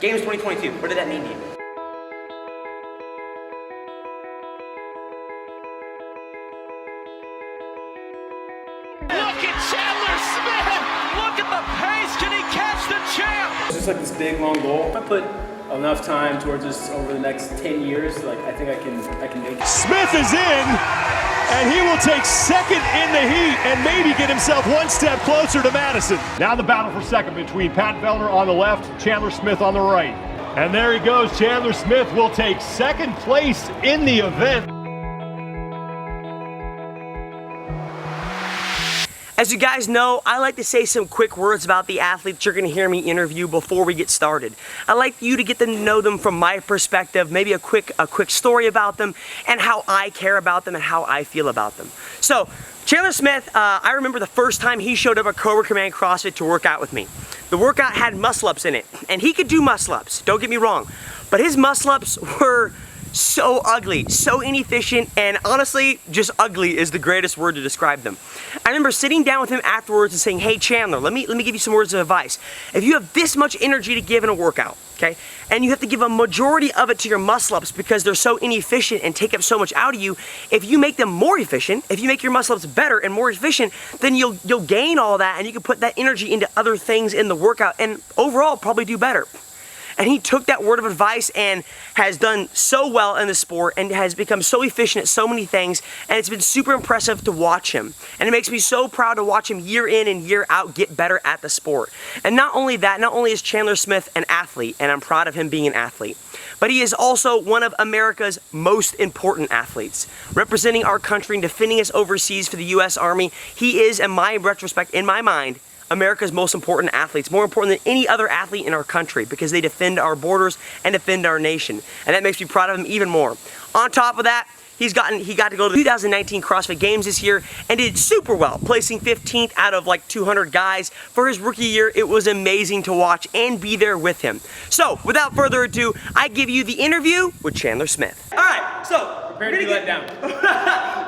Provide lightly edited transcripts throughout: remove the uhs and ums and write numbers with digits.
Games 2022, what did that mean to you? Look at Chandler Smith! Look at the pace! Can he catch the champ? It's just like this big, long goal. If I put enough time towards this over the next 10 years, like I think I can make it. Smith is in, and he will take second in the heat and maybe get himself one step closer to Madison. Now the battle for second between Pat Vellner on the left, Chandler Smith on the right. And there he goes. Chandler Smith will take second place in the event. As you guys know, I like to say some quick words about the athletes you're going to hear me interview before we get started. I like you to get to know them from my perspective, maybe a quick story about them and how I care about them and how I feel about them. So, Chandler Smith, I remember the first time he showed up at Cobra Command CrossFit to work out with me. The workout had muscle-ups in it, and he could do muscle-ups, don't get me wrong, but his muscle-ups were so ugly, so inefficient, and honestly, just ugly is the greatest word to describe them. I remember sitting down with him afterwards and saying, hey Chandler, let me give you some words of advice. If you have this much energy to give in a workout, okay, and you have to give a majority of it to your muscle-ups because they're so inefficient and take up so much out of you, if you make them more efficient, if you make your muscle-ups better and more efficient, then you'll gain all that and you can put that energy into other things in the workout and overall probably do better. And he took that word of advice and has done so well in the sport and has become so efficient at so many things, and it's been super impressive to watch him. And it makes me so proud to watch him year in and year out get better at the sport. And not only that, not only is Chandler Smith an athlete, and I'm proud of him being an athlete, but he is also one of America's most important athletes. Representing our country and defending us overseas for the U.S. Army, he is, in my retrospect, in my mind, America's most important athletes, more important than any other athlete in our country because they defend our borders and defend our nation. And that makes me proud of him even more. On top of that, he got to go to the 2019 CrossFit Games this year and did super well, placing 15th out of like 200 guys. For his rookie year, it was amazing to watch and be there with him. So, without further ado, I give you the interview with Chandler Smith. All right, so Prepare to be let down.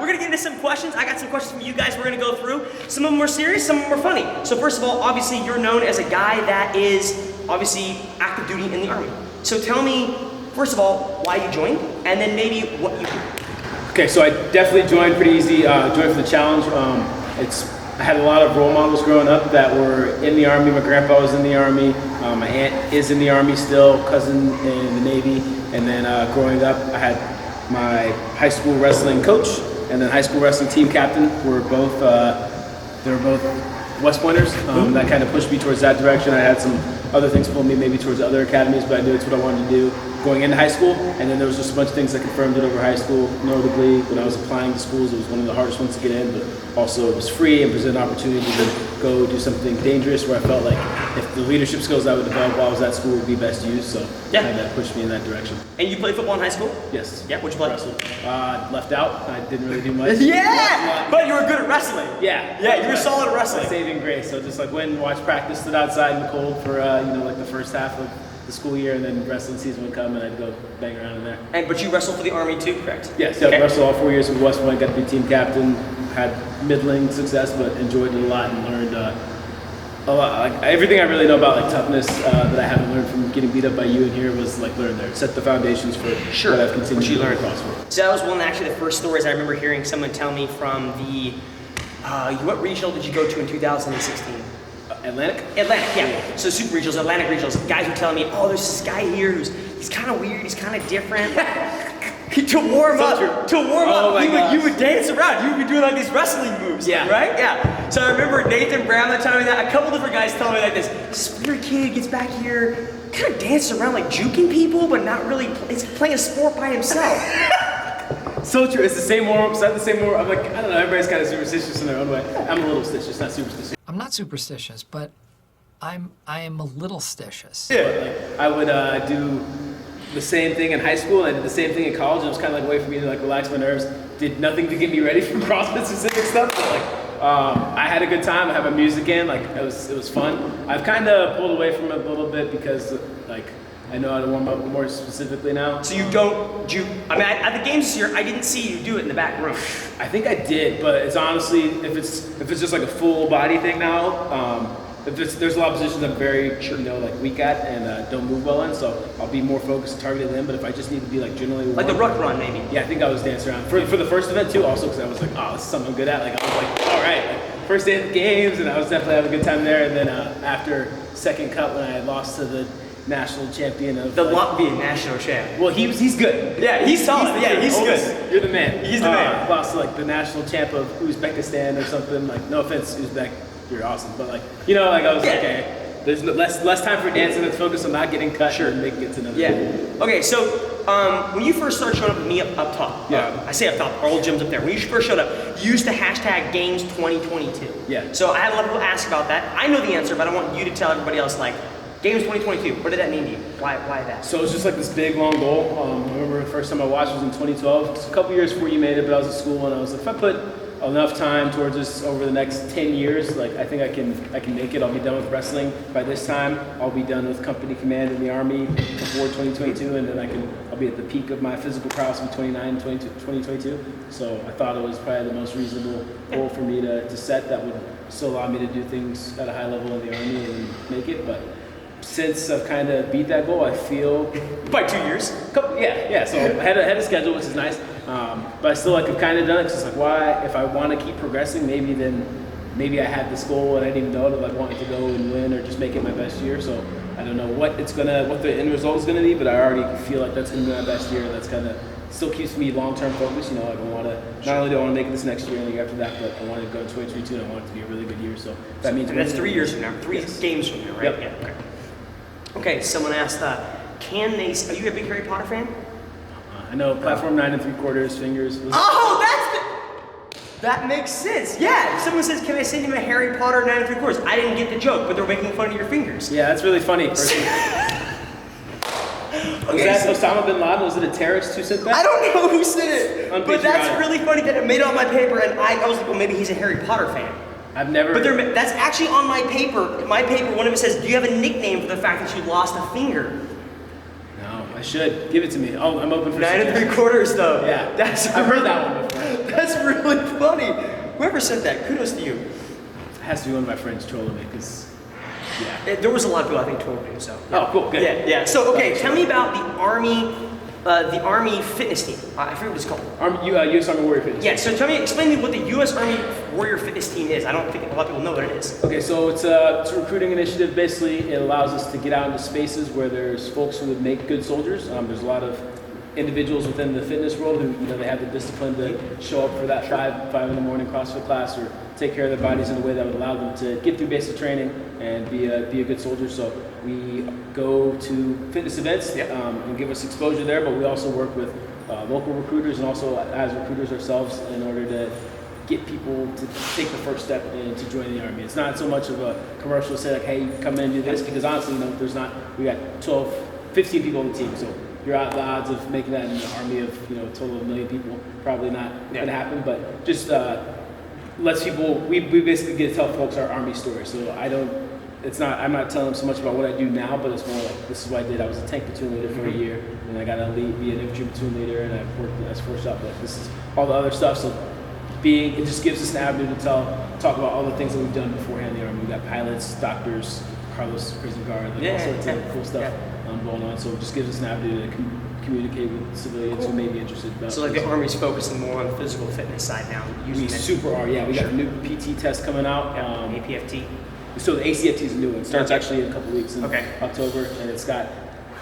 we're gonna get into some questions. I got some questions from you guys we're gonna go through. Some of them are serious, some of them are funny. So first of all, obviously you're known as a guy that is obviously active duty in the Army. So tell me, first of all, why you joined, and then maybe what you do. Okay, so I definitely joined pretty easy. Joined for the challenge. I had a lot of role models growing up that were in the Army. My grandpa was in the Army. My aunt is in the Army still, cousin in the Navy. And then growing up, I had my high school wrestling coach and then high school wrestling team captain were both, they were both West Pointers. That kind of pushed me towards that direction. I had some other things pull me maybe towards other academies, but I knew it's what I wanted to do going into high school. And then there was just a bunch of things that confirmed it over high school. Notably, when I was applying to schools, it was one of the hardest ones to get in, but also it was free and presented an opportunity to go do something dangerous where I felt like if the leadership skills I would develop while I was at school would be best used. So Yeah. that pushed me in that direction. And you played football in high school? Yes. Yeah, what'd you play? Wrestled. Left out. I didn't really do much. Yeah! But you were good at wrestling. Yeah. Yeah, you were solid at wrestling. Saving grace. So just like went and watched practice, stood outside in the cold for like the first half of the school year, and then wrestling season would come, and I'd go bang around in there. But you wrestled for the Army too, correct? Yes. Okay. I wrestled all 4 years with West Point. Got to be team captain. Had middling success, but enjoyed it a lot and learned a lot. Like everything I really know about like toughness that I haven't learned from getting beat up by you in here was like learned there. Set the foundations for what I've continued to learn CrossFit. So that was one actually the first stories I remember hearing someone tell me from the, what regional did you go to in 2016? Atlantic, yeah. So super regionals, Atlantic regionals. Guys were telling me, oh, there's this guy here he's kind of weird, he's kind of different. To warm up, you would dance around. You would be doing like these wrestling moves, right? Yeah. So I remember Nathan Brown telling me that. A couple different guys telling me like this weird kid gets back here, kind of dances around like juking people, but not really. He's playing a sport by himself. So true. It's the same warm-up. It's not the same warm-up. I'm like, I don't know. Everybody's kind of superstitious in their own way. I'm a little stitious, not superstitious. I'm not superstitious, but I am a little stitious. Yeah. Like, I would do the same thing in high school, and I did the same thing in college. It was kind of like a way for me to like relax my nerves. Did nothing to get me ready for CrossFit specific stuff. But, like, I had a good time. I had my music in. Like it was fun. I've kind of pulled away from it a little bit because like I know how to warm up more specifically now. So you don't juke. I mean, at the games this year, I didn't see you do it in the back room. I think I did, but it's honestly if it's just like a full body thing now. there's a lot of positions I'm very like weak at and don't move well in, so I'll be more focused and targeted them. But if I just need to be like generally Like the ruck run, maybe. yeah, I think I was dancing around for the first event too, also because I was like, oh, this is something I'm good at. Like I was like, all right, like, first day of the games, and I was definitely having a good time there. And then after second cut, when I lost to the national champion of The Latvian national champ. well, he's good. Yeah, he's solid. Yeah, he's good. You're the man. He's the man. Lost to like the national champ of Uzbekistan or something. Like, no offense, Uzbek, you're awesome, but like, you know, like I was like, okay, there's less time for dancing. Let's focus on not getting cut and making it to another. Yeah. Okay, so when you first started showing up with me up top, I say up top, all gyms up there. When you first showed up, you used to hashtag Games 2022. Yeah. So I had a lot of people ask about that. I know the answer, but I want you to tell everybody else, like, Games 2022, what did that mean to you? Why that? So it's just like this big long goal. I remember the first time I watched was in 2012. It's a couple years before you made it, but I was at school and I was like, if I put enough time towards this over the next 10 years, like I think I can make it. I'll be done with wrestling by this time. I'll be done with company command in the Army before 2022, and then I'll be at the peak of my physical prowess in 2022. So I thought it was probably the most reasonable goal for me to set that would still allow me to do things at a high level in the Army and make it. But since I've kind of beat that goal, I feel By 2 years. so ahead of schedule, which is nice. But I still like I've kind of done it. 'Cause it's like, why? If I want to keep progressing, maybe I had this goal and I didn't even know it, of like wanting to go and win or just make it my best year. So I don't know what the end result is gonna be, but I already feel like that's gonna be my best year. That's kind of still keeps me long-term focused. You know, like I want to not only do I want to make it this next year and the year after that, but I want to go to 2022 and I want it to be a really good year. So that means And that's 3 years from now. Three Yes. games from now, right? Yep. Yeah. Okay. Okay. Someone asked, are you a big Harry Potter fan? I know platform 9 3/4 fingers. Oh, that makes sense. Yeah. If someone says, "Can I send him a Harry Potter 9 3/4?" I didn't get the joke, but they're making fun of your fingers. Yeah, that's really funny. Personally. Was that Osama bin Laden? Was it a terrorist who sent that? I don't know who said it, but that's Unpatriotic. really funny that it made it on my paper, and I was like, well, maybe he's a Harry Potter fan. I've never. But that's actually on my paper. My paper, one of it says, "Do you have a nickname for the fact that you lost a finger?" No, I should. Give it to me. Oh, I'm open for 9 suggestions. 3/4 though. Yeah, I've heard that one before. That's really funny. Whoever said that, kudos to you. It has to be one of my friends trolling me, because, yeah. There was a lot of people I think told you, so. Oh, cool, good. Yeah. So, okay, tell me about the Army fitness team. I forget what it's called. U.S. Army Warrior Fitness. Yeah, so explain to me what the U.S. Army Warrior Fitness Team is. I don't think a lot of people know what it is. Okay, so it's a recruiting initiative. Basically, it allows us to get out into spaces where there's folks who would make good soldiers. There's a lot of individuals within the fitness world who, they have the discipline to show up for that 5 in the morning CrossFit class or take care of their bodies in a way that would allow them to get through basic training and be a good soldier. So we go to fitness events and give us exposure there, but we also work with local recruiters and also as recruiters ourselves in order to get people to take the first step and to join the Army. It's not so much of a commercial to say like, hey, come in and do this, because honestly, we got 12, 15 people on the team, so the odds of making that in an Army of, a total of 1 million people, probably not gonna happen, but just lets people, we basically get to tell folks our Army story. So I'm not telling them so much about what I do now, but it's more like, this is what I did. I was a tank platoon leader for a year, and I got to be an infantry platoon leader, and I worked as first up, but this is all the other stuff. So it just gives us an avenue to talk about all the things that we've done beforehand in the Army. We got pilots, doctors, Carlos prison guard, all sorts of cool stuff going on. So it just gives us an avenue to communicate with civilians who may be interested. So like the Army's focusing more on the physical fitness side now. We super are, yeah. We got a new PT test coming out. APFT. So the ACFT is a new one. It starts actually in a couple weeks in October, and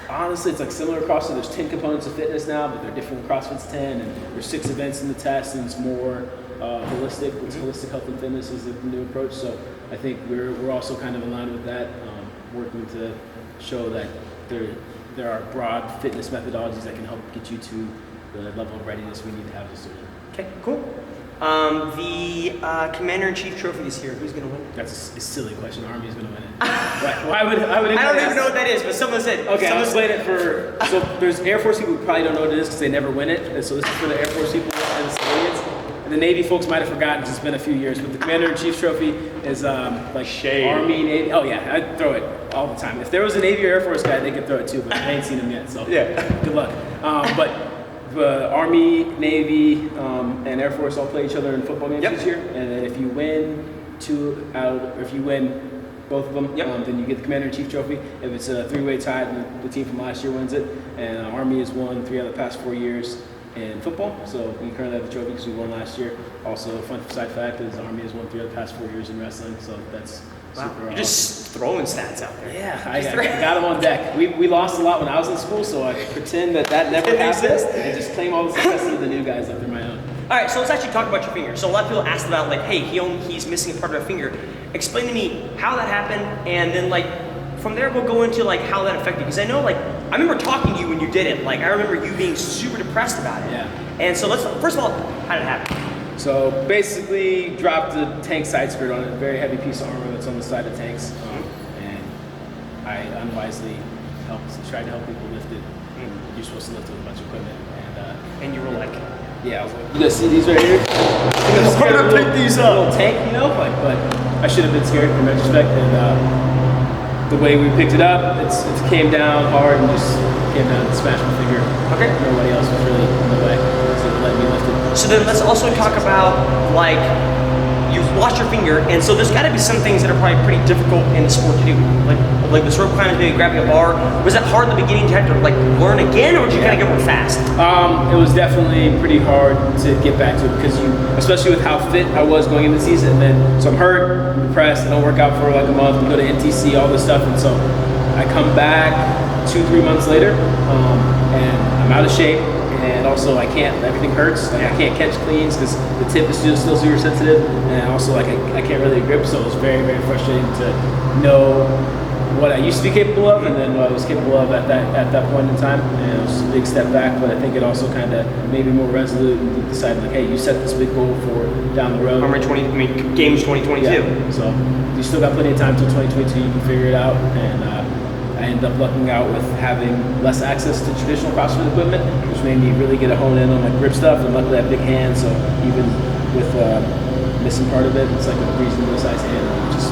honestly, it's like similar to CrossFit. There's 10 components of fitness now, but they're different. CrossFit's 10, and there's 6 events in the test, and it's more holistic. It's holistic health and fitness is the new approach. So I think we're also kind of in line with that, working to show that there are broad fitness methodologies that can help get you to the level of readiness we need to have as a soldier. Okay, cool. The Commander-in-Chief trophy is here. Who's going to win? That's a silly question. The Army's going to win it. Why would I don't even know what that is, but someone said. Okay, I'll explain it so there's Air Force people who probably don't know what it is because they never win it. And so this is for the Air Force people and the civilians. And the Navy folks might have forgotten because it's been a few years, but the Commander-in-Chief trophy is like Shade. Army, Navy. Oh yeah, I'd throw it all the time. If there was a Navy or Air Force guy, they could throw it too, but I ain't seen him yet, so good luck. But the Army, Navy, and Air Force all play each other in football games this year, and then if you win both of them. Yep. Then you get the Commander-in-Chief trophy. If it's a three-way tie, then the team from last year wins it. And Army has won 3 out of the past 4 years in football. So we currently have the trophy because we won last year. Also, a fun side fact is Army has won 3 out of the past 4 years in wrestling. So that's super. You're just throwing stats out there. Yeah, I got them on deck. We lost a lot when I was in school, so I pretend that never happened and just claim all the success of the new guys after my own. All right, so let's actually talk about your finger. So a lot of people asked about like, hey, he's missing a part of a finger. Explain to me how that happened, and then like from there we'll go into like how that affected. Because I know like I remember talking to you when you did it. Like I remember you being super depressed about it. Yeah. And so let's first of all, how did it happen? So basically, dropped a tank side skirt on it, a very heavy piece of armor that's on the side of tanks, and I unwisely tried to help people lift it. You're supposed to lift with a bunch of equipment, And you were like, yeah, I was like, you guys see these right here? I'm gonna pick these up. Little tank, you know, but I should have been scared in retrospect. And the way we picked it up, it came down hard and just came down and smashed my finger. Okay. Nobody else was really in the way, so it let me lift it. so then let's also talk about like you've lost your finger, and so there's got to be some things that are probably pretty difficult in the sport to do, like this rope climbing, maybe grabbing a bar. Was that hard in the beginning? Did you have to like learn again, or did you kind of get more fast? It was definitely pretty hard to get back to it because especially with how fit I was going into the season, and then so I'm hurt, I'm depressed, I don't work out for like a month, I go to NTC, all this stuff, and so I come back 2-3 months later, and I'm out of shape. And also, everything hurts. Like, I can't catch cleans because the tip is still super sensitive. And also, like, I can't really grip. So it was very, very frustrating to know what I used to be capable of and then what I was capable of at that point in time. And it was a big step back, but I think it also kind of made me more resolute and decided, like, hey, you set this big goal for down the road. Games 2022. Yeah. So you still got plenty of time till 2022. You can figure it out. And I ended up lucking out with having less access to traditional CrossFit equipment, which made me really get a hone in on my grip stuff. And luckily I have big hands, so even with missing part of it, it's like a reasonable size hand, which is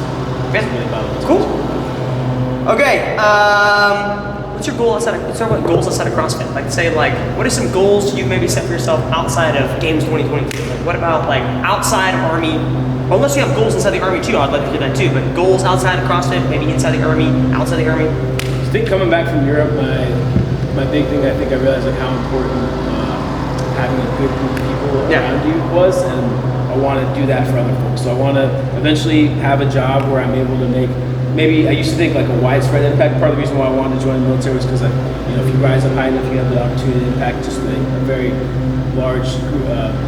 really about Cool. Okay, what's your goal outside of, let's talk about goals outside of CrossFit. Like say like, what are some goals you've maybe set for yourself outside of Games 2022? Like what about like outside Army? Well, unless you have goals inside the Army too, I'd like to hear that too, but goals outside of CrossFit, maybe inside the Army, outside the Army? I think coming back from Europe, my big thing, I think I realized like how important having a good group of people around you was, and I want to do that for other folks. So I want to eventually have a job where I'm able to make, maybe I used to think like a widespread impact. Part of the reason why I wanted to join the military was because if you rise up high enough, you have the opportunity to impact just a very large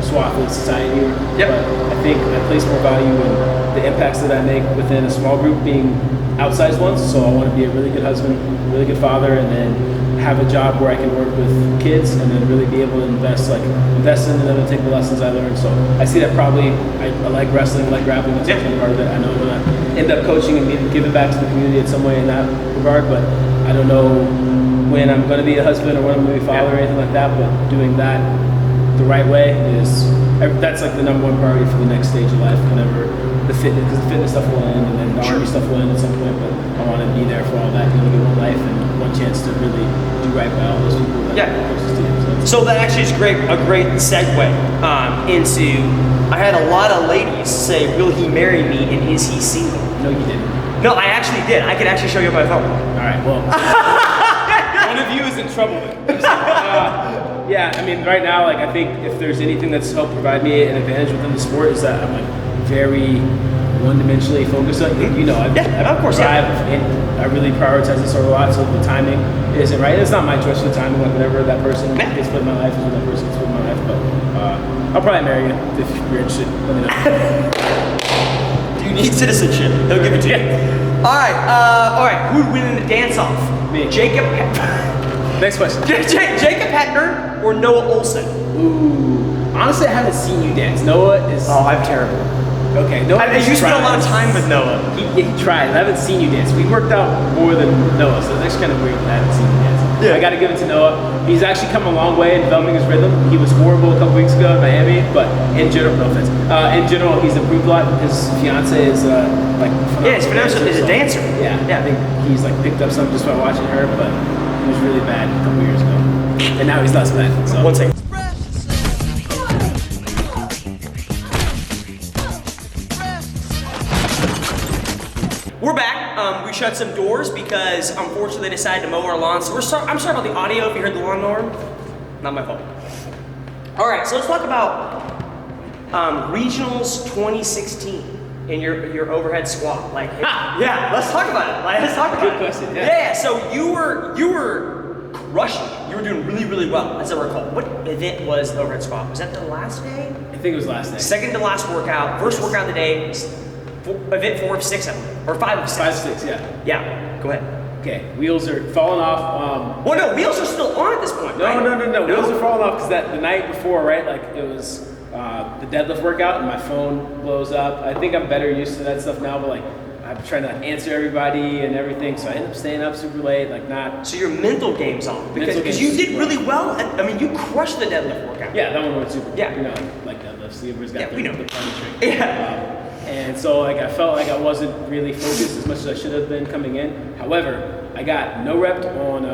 swath of society. Yep. But I think I place more value in the impacts that I make within a small group being outsized ones. So I want to be a really good husband, really good father, and then have a job where I can work with kids and then really be able to invest in them and take the lessons I learned. So I see that probably, I like wrestling, I like grappling, that's definitely part of it. I know I'm going to end up coaching and maybe giving back to the community in some way in that regard, but I don't know when I'm going to be a husband or when I'm going to be a father or anything like that, but doing that the right way that's like the number one priority for the next stage of life. Whenever the fitness stuff will end and then the Army stuff will end at some point, but I want to be there for all that. You only get one life and one chance to really do right by all those people that are closest to you. So that actually is a great segue into, I had a lot of ladies say, will he marry me and is he single? No, you didn't. No, I actually did. I could actually show you on my phone. All right, well, one of you is in trouble then. Yeah, I mean, right now, like, I think if there's anything that's helped provide me an advantage within the sport is that I'm like very one-dimensionally focused on, of course, and I really prioritize this sort of a lot, so the timing isn't right. It's not my choice for the timing, like whenever that person gets put in my life is when that person gets put in my life, but I'll probably marry you if you're interested. Let me know. Do you need citizenship? He'll give it to you. All right, who would win in the dance-off? Me. Jacob Next question. Jacob Hettner or Noah Ohlsen? Ooh, honestly, I haven't seen you dance. Noah is... Oh, I'm terrible. Okay, Noah. You spent a lot of time with Noah. He tried. I haven't seen you dance. We worked out more than Noah, so it's actually kind of weird that I haven't seen you dance. Yeah. I got to give it to Noah. He's actually come a long way in developing his rhythm. He was horrible a couple weeks ago in Miami, but in general, no offense. In general, he's improved a lot. His fiance is like phenomenal. Yeah, his fiance is a dancer. Yeah, I think he's like picked up something just by watching her, but he was really bad a couple years ago, and now he's less bad. So. One second. We're back. shut some doors because unfortunately they decided to mow our lawn. So I'm sorry about the audio if you heard the lawnmower. Not my fault. All right, so let's talk about Regionals 2016 in your overhead squat. Like, yeah, let's talk about it. Like, let's talk about Good question. Yeah. Yeah. So you were crushing it. You were doing really, really well, as I recall. What event was the overhead squat? Was that the last day? I think it was last day. Second to last workout. First workout of the day. Event 4 of 6, I believe, or 5 of 6. 5 of 6, yeah. Yeah. Go ahead. Okay, wheels are falling off. Well, no, wheels are still on at this point. No, right? no. Wheels are falling off because the night before, right? Like it was the deadlift workout, and my phone blows up. I think I'm better used to that stuff now, but like I'm trying to answer everybody and everything, so I end up staying up super late, like not. So your mental game's off because you did really well. I mean, you crushed the deadlift workout. Yeah, that one went super. Yeah. You know, like deadlifts. Everybody's got we know. the funny trick. Yeah. And so like I felt like I wasn't really focused as much as I should have been coming in. However, I got no rep on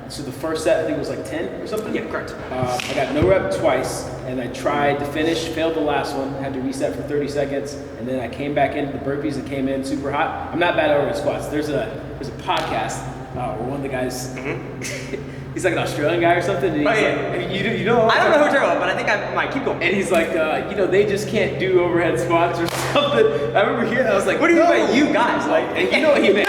so the first set I think it was like 10 or something. Yeah, correct. I got no rep twice, and I tried to finish, failed the last one, had to reset for 30 seconds, and then I came back into the burpees and came in super hot. I'm not bad over at squats. There's a podcast where one of the guys, he's like an Australian guy or something. And he's like, you know. I don't know who you're talking about, but I think I might keep going. And he's like, they just can't do overhead squats or something. I remember hearing that. I was like, What do you mean by you guys? Like, and you know what he meant.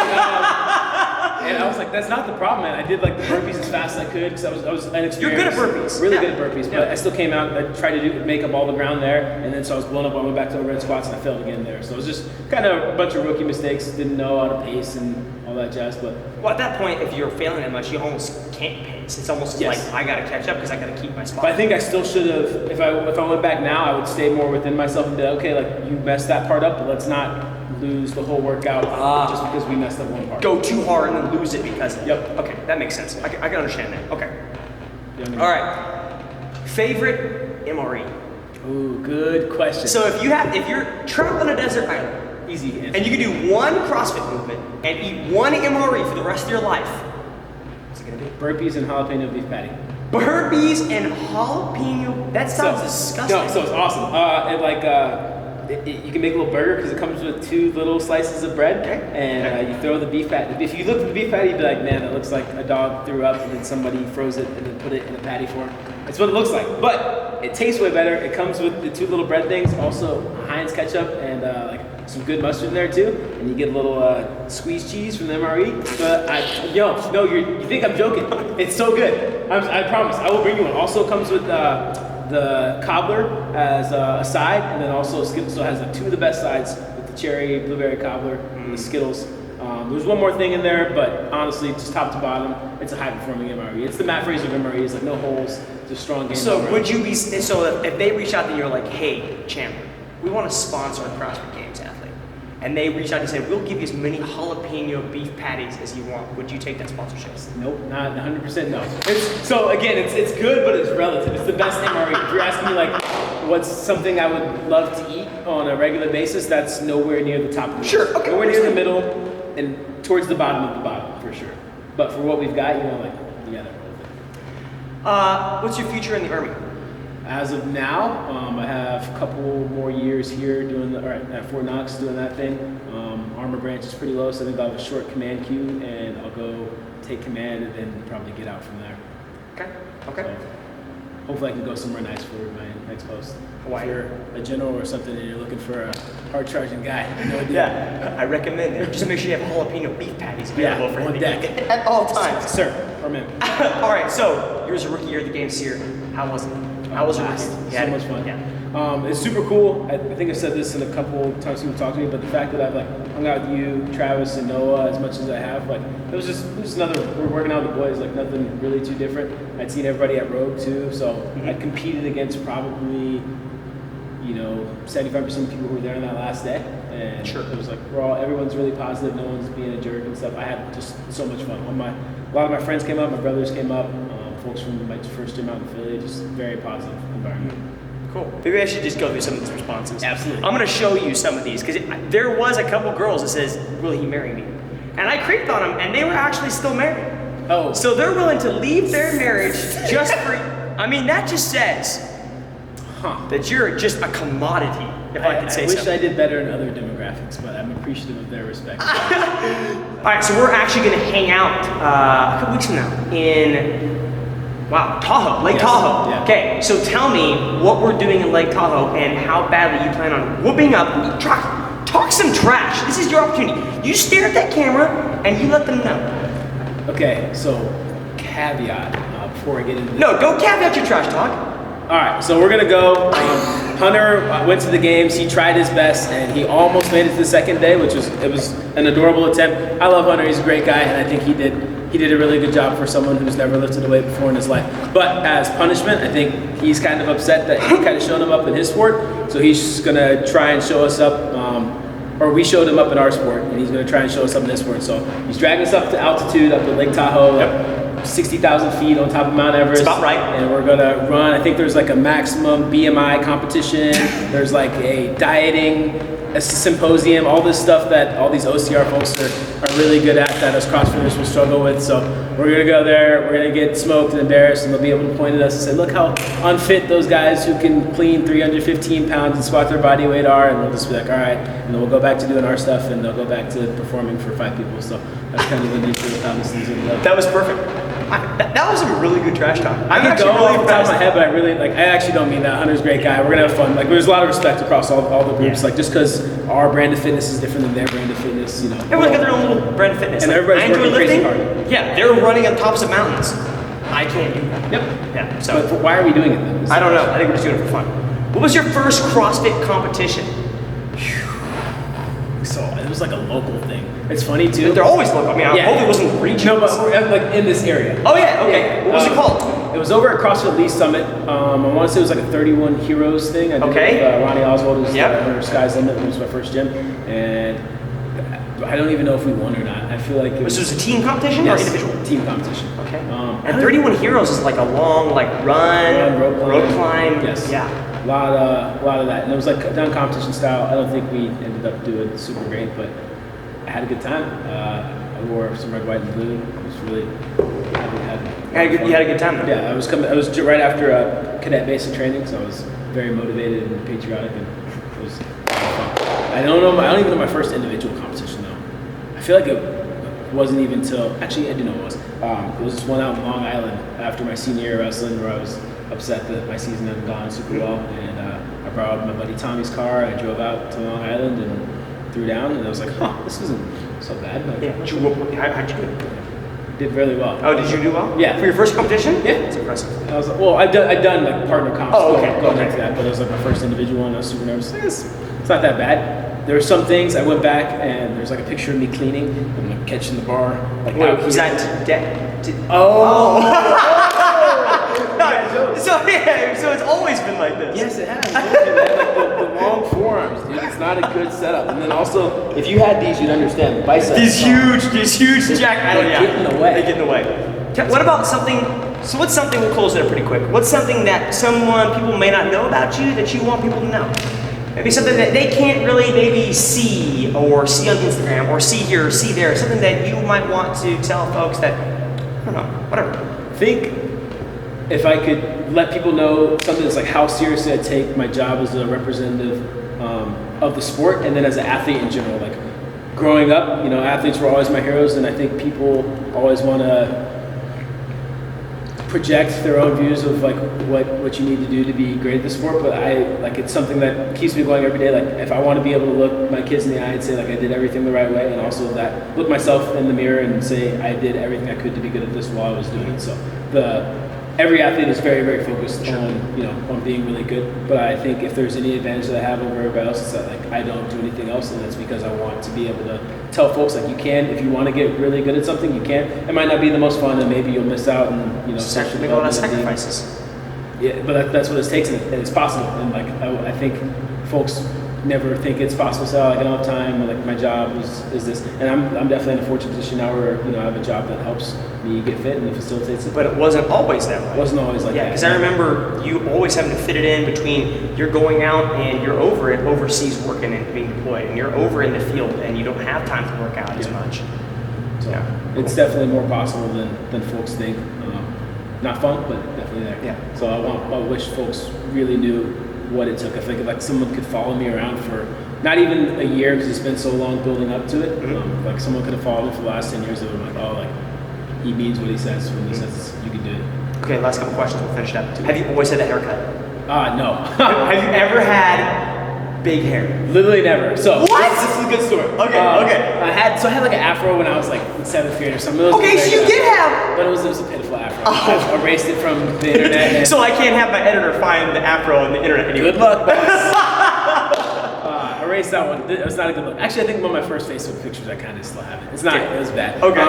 And I was like, that's not the problem, man. I did like the burpees as fast as I could because I was inexperienced. You're good at burpees. Really Yeah. good at burpees, but I still came out. I tried to make up all the ground there, and then so I was blown up. I went back to overhead squats and I failed again there. So it was just kind of a bunch of rookie mistakes. Didn't know how to pace and all that jazz. But well, at that point, if you're failing that much, you almost can't pace. It's almost Yes. like I gotta catch up because I gotta keep my spot. I think I still should have. If I went back now, I would stay more within myself and be like, okay, like you messed that part up, but let's not lose the whole workout just because we messed up one part. Go too hard and then lose it because of it. Yep. Okay, that makes sense. I can understand that. Okay. You know what I mean? All right. Favorite MRE. Ooh, good question. So if you're trapped on a desert island Easy answer. and you can do one CrossFit movement and eat one MRE for the rest of your life, what's it gonna be? Burpees and jalapeno beef patty. Burpees and jalapeno. That sounds disgusting. No, so it's awesome. You can make a little burger because it comes with 2 little slices of bread, and you throw the beef patty. If you look at the beef patty, you'd be like, man, that looks like a dog threw up and then somebody froze it and then put it in a patty form. That's what it looks like, but it tastes way better. It comes with the 2 little bread things, also Heinz ketchup and like some good mustard in there too, and you get a little squeezed cheese from the MRE. But you think I'm joking? It's so good. I promise. I will bring you one. Also comes with the cobbler as a side, and then also Skittles has 2 of the best sides with the cherry blueberry cobbler and the Skittles. There's one more thing in there, but honestly, just top to bottom, it's a high-performing MRE. It's the Matt Fraser of MREs, like no holes, just strong game. So would you be, so if they reach out to you, you're like, hey, Chandler, we want to sponsor a CrossFit Games athlete, and they reach out and say, we'll give you as many jalapeno beef patties as you want, would you take that sponsorship? Nope, not 100% no. So again, it's good, but it's relative. It's the best MRE. If you're asking me like, what's something I would love to eat on a regular basis, that's nowhere near the top of the list. Sure, okay. Nowhere near the middle, and towards the bottom of the bottom, for sure. But for what we've got, you gotta roll with it. What's your future in the Army? As of now, I have a couple more years here at Fort Knox doing that thing. Armor branch is pretty low, so I think I'll have a short command queue, and I'll go take command and then probably get out from there. Okay. So, hopefully I can go somewhere nice for my next post. Hawaii. If you're a general or something and you're looking for a hard-charging guy, no idea. Yeah, I recommend it. Just make sure you have jalapeno beef patties available for him on to deck. eat at all times. Sir, or ma'am. All right, so yours a rookie year at the games here. How was it? How was it? Blast. You So had much fun. Yeah. It's super cool. I think I've said this in a couple times people talk to me, but the fact that I've like hung out with you, Travis, and Noah as much as I have, like it was just another. We're working out with the boys, like nothing really too different. I'd seen everybody at Rogue too, so I competed against probably 75% of people who were there on that last day, and it was like everyone's really positive, no one's being a jerk and stuff. I had just so much fun. A lot of my friends came up, my brothers came up, folks from my first gym out in Philly, just very positive environment. Cool. Maybe I should just go through some of these responses. Absolutely. I'm going to show you some of these because there was a couple girls that says, "Will he marry me?" And I creeped on them, and they were actually still married. Oh. So they're willing to leave their marriage just for. I mean, that just says that you're just a commodity, if I could say so. I wish I did better in other demographics, but I'm appreciative of their respect. All right, so we're actually going to hang out a couple weeks from now in, Tahoe, Lake Tahoe. Yeah. Okay, so tell me what we're doing in Lake Tahoe and how badly you plan on whooping up. Talk some trash. This is your opportunity. You stare at that camera and you let them know. Okay, so caveat before I get into this. No, don't caveat your trash talk. All right, so we're gonna go. Hunter went to the games. He tried his best, and he almost made it to the second day, which was an adorable attempt. I love Hunter. He's a great guy, and I think he did a really good job for someone who's never lifted a weight before in his life. But as punishment, I think he's kind of upset that he kind of showed him up in his sport. So he's just gonna try and show us up, or we showed him up in our sport, and he's gonna try and show us up in his sport. So he's dragging us up to altitude, up to Lake Tahoe. 60,000 feet on top of Mount Everest. That's about right. And we're gonna run, I think there's like a maximum BMI competition. There's like a dieting a symposium, all this stuff that all these OCR folks are really good at that us CrossFitters will struggle with. So we're gonna go there, we're gonna get smoked and embarrassed, and they'll be able to point at us and say, look how unfit those guys who can clean 315 pounds and squat their body weight are, and we'll just be like, all right, and then we'll go back to doing our stuff, and they'll go back to performing for 5 people. So that's kind of the nature of how this thing's gonna go. That was perfect. That was a really good trash talk. I can go off the top of my head, but I actually don't mean that. Hunter's a great guy. We're gonna have fun. Like, there's a lot of respect across all the groups. Yeah. Like, just because our brand of fitness is different than their brand of fitness, you know. Everyone's got their own little brand of fitness. And Like, everybody's I enjoy working crazy lifting. hard. Yeah, they're running on tops of mountains. I can't do that. Yep. Yeah. So But why are we doing it then? I don't know. I think we're just doing it for fun. What was your first CrossFit competition? So it was like a local thing. It's funny too. They're always local. I mean, I hope it wasn't regional. No, but we're like in this area. Oh yeah. Okay. What was it called? It was over at CrossFit Lee Summit. I want to say it was like a 31 Heroes thing. I did Okay. it with, Ronnie Oswald, who's Yep. Sky's Limit, who was my first gym, and I don't even know if we won or not. I feel like it was. So it was a team competition Yes, or individual? team competition. Okay. And 31 Heroes is like a long run, rope climb. Yes. Yeah. A lot of that, and it was like done competition style. I don't think we ended up doing super great, but I had a good time. I wore some red, white, and blue. It was really You had a good time though. Yeah, I was right after cadet basic training, so I was very motivated and patriotic, and it was fun. I don't even know my first individual competition though. I feel like it wasn't even till, actually I do know it was. It was this one out in Long Island after my senior year of wrestling, where I was upset that my season hadn't gone super well, and I borrowed my buddy Tommy's car. I drove out to Long Island and threw down, and I was like, this isn't so bad. But Yeah. How'd you do? did really well. Oh, did you do well? Yeah. For your first competition? Yeah. That's impressive. I was like, well, I'd done like partner comps. Oh, okay. Going back to that, but it was like my first individual one. I was super nervous. It's not that bad. There were some things I went back and there's like a picture of me cleaning and like catching the bar. Like, Wait, was that so it's always been like this. Yes, it has. Like the long forearms, dude. It's not a good setup. And then also, if you had these, you'd understand. Biceps. These huge jack. They get in the way. They get in the way. What about something? So what's something? We'll close it up pretty quick. What's something that people may not know about you that you want people to know? Maybe something that they can't really maybe see on Instagram or see here or see there. Something that you might want to tell folks that, I don't know, whatever. I think if I could let people know something that's like how seriously I take my job as a representative of the sport, and then as an athlete in general. Like growing up, athletes were always my heroes, and I think people always want to project their own views of like what you need to do to be great at the sport. But it's something that keeps me going every day. Like if I want to be able to look my kids in the eye and say like I did everything the right way, and also that look myself in the mirror and say I did everything I could to be good at this while I was doing it. So every athlete is very, very focused on being really good. But I think if there's any advantage that I have over everybody else, it's that like I don't do anything else, and that's because I want to be able to tell folks like you can, if you want to get really good at something, you can. It might not be the most fun, and maybe you'll miss out, and Make a lot of sacrifices. Yeah, but that's what it takes, and it's possible. And like I think folks never think it's possible. So like I don't have time. Like my job is this, and I'm definitely in a fortunate position now where I have a job that helps me get fit and facilitates it. But it wasn't always that way. It wasn't always like that. Yeah, because I remember you always having to fit it in between you're going out and you're over at overseas working and being deployed, and you're over in the field and you don't have time to work out as much. So it's definitely more possible than folks think. Not fun, but definitely there. Yeah. So I wish folks really knew what it took. I think like someone could follow me around for not even a year because it's been so long building up to it. Like someone could have followed me for the last 10 years. I'm like, oh, like he means what he says when he says you can do it. Okay, last couple questions. We'll finish it up. Have you always had a haircut? No. Have you ever had big hair? Literally never. So What? This is a good story. Okay, okay. I had like an afro when I was like in 7th grade or something. Okay, so you did have. But it was a pitiful afro. I erased it from the internet. And So I can't have my editor find the afro on the internet anyway. good luck, boss. Erased that one. It was not a good look. Actually, I think one of my first Facebook pictures I kind of still have it. It's not. It was bad. Okay.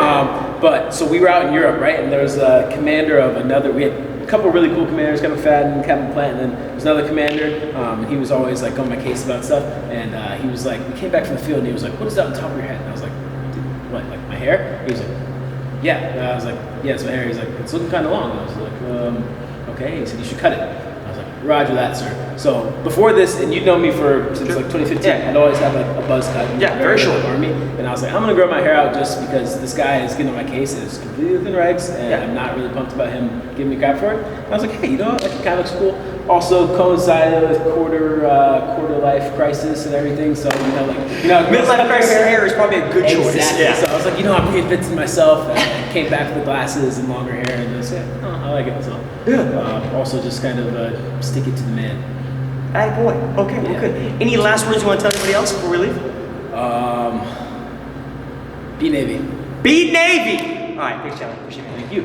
But so we were out in Europe, right? And there was a commander of another. We had a couple really cool commanders, Captain Fadden and Captain Plant, and then there was another commander. And he was always like on my case about stuff. And he was like, we came back from the field, and he was like, "What is that on top of your head?" And I was like, "What? Like my hair?" He was like, "Yeah." And I was like, "Yeah, it's my hair." He's like, "It's looking kind of long." And I was like, "Okay." He said, "You should cut it." I was like, "Roger that, sir." So before this, and you've known me since like 2015, Yeah. I'd always had like a buzz cut. Yeah, very short. Army, and I was like, I'm gonna grow my hair out just because this guy is getting on my cases completely within regs, and I'm not really pumped about him giving me crap for it. And I was like, hey, you know what? That kind of looks cool. Also coincided with quarter life crisis and everything, so Midlife crisis hair is probably a good choice. Exactly. Yeah. So I was like, I'm reinventing myself. And I came back with the glasses and longer hair, and I said, I like it. So also just kind of stick it to the man. Hey boy. Okay, well, good. Any last words you want to tell anybody else before we leave? Be Navy. Be Navy. All right, thanks, Chandler. Appreciate it. Thank you.